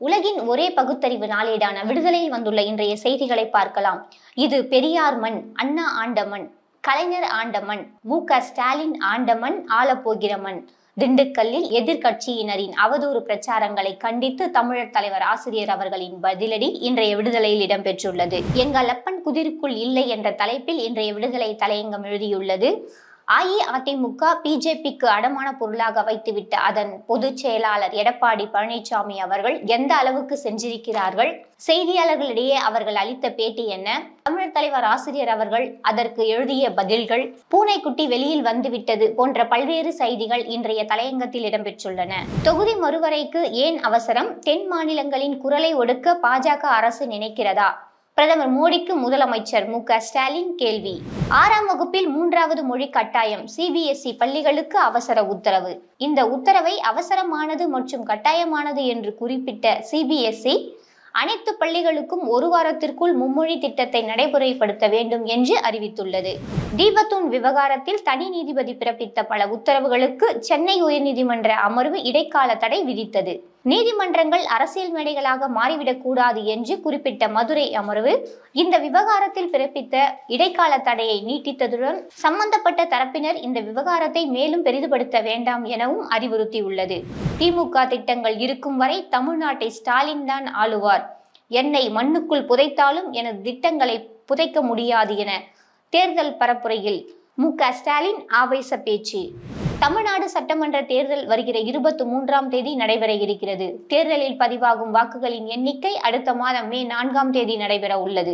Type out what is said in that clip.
உலகின் ஒரே பகுத்தறிவு நாளேடான விடுதலையில் வந்துள்ள இன்றைய செய்திகளை பார்க்கலாம். இது பெரியார் மண், அண்ணா ஆண்ட மண், கலைஞர் ஆண்ட மண், மு.க.ஸ்டாலின் ஆண்ட மண், ஆளப்போகிற மண். திண்டுக்கல்லில் எதிர்கட்சியினரின் அவதூறு பிரச்சாரங்களை கண்டித்து தமிழர் தலைவர் ஆசிரியர் அவர்களின் பதிலடி இன்றைய விடுதலையில் இடம்பெற்றுள்ளது. எங்கள் அப்பன் குதிருக்குள் இல்லை என்ற தலைப்பில் இன்றைய விடுதலை தலையங்கம் எழுதியுள்ளது. அஇஅதிமுக பிஜேபிக்கு அடமான பொருளாக வைத்துவிட்ட அதன் பொதுச் செயலாளர் எடப்பாடி பழனிசாமி அவர்கள் எந்த அளவுக்கு சென்றிருக்கிறார்கள்? செய்தியாளர்களிடையே அவர்கள் அளித்த பேட்டி என்ன? தமிழர் தலைவர் ஆசிரியர் அவர்கள் அதற்கு எழுதிய பதில்கள், பூனைக்குட்டி வெளியில் வந்துவிட்டது போன்ற பல்வேறு செய்திகள் இன்றைய தலையங்கத்தில் இடம்பெற்றுள்ளன. தொகுதி மறுவரைக்கு ஏன் அவசரம்? தென் மாநிலங்களின் குரலை ஒடுக்க பாஜக அரசு நினைக்கிறதா? பிரதமர் மோடிக்கு முதலமைச்சர் மு.க.ஸ்டாலின் கேள்வி. 6ஆம் வகுப்பில் 3வது மொழி கட்டாயம், சிபிஎஸ்இ பள்ளிகளுக்கு அவசர உத்தரவு. இந்த உத்தரவை அவசரமானது மற்றும் கட்டாயமானது என்று குறிப்பிட்ட சிபிஎஸ்இ அனைத்து பள்ளிகளுக்கும் ஒரு வாரத்திற்குள் மும்மொழி திட்டத்தை நடைமுறைப்படுத்த வேண்டும் என்று அறிவித்துள்ளது. தீபத்தூன் விவகாரத்தில் தனி நீதிபதி பிறப்பித்த பல உத்தரவுகளுக்கு சென்னை உயர்நீதிமன்ற அமர்வு இடைக்கால தடை விதித்தது. நீதிமன்றங்கள் அரசியல் மேடைகளாக மாறிவிடக் கூடாது என்று குறிப்பிட்ட மதுரை அமர்வு இந்த விவகாரத்தில் பிறப்பித்த இடைக்கால தடையை நீட்டித்ததுடன் சம்பந்தப்பட்ட தரப்பினர் இந்த விவகாரத்தை மேலும் பெரிதுபடுத்த வேண்டாம் எனவும் அறிவுறுத்தியுள்ளது. திமுக திட்டங்கள் இருக்கும் வரை தமிழ்நாட்டை ஸ்டாலின் தான் ஆளுவார். என்னை மண்ணுக்குள் புதைத்தாலும் எனது திட்டங்களை புதைக்க முடியாது என தேர்தல் பரப்புரையில் மு.க.ஸ்டாலின் ஆவேச பேச்சு. தமிழ்நாடு சட்டமன்ற தேர்தல் வருகிற 23ஆம் தேதி நடைபெற இருக்கிறது. தேர்தலில் பதிவாகும் வாக்குகளின் எண்ணிக்கை அடுத்த மாதம் மே 4ஆம் தேதி நடைபெற உள்ளது.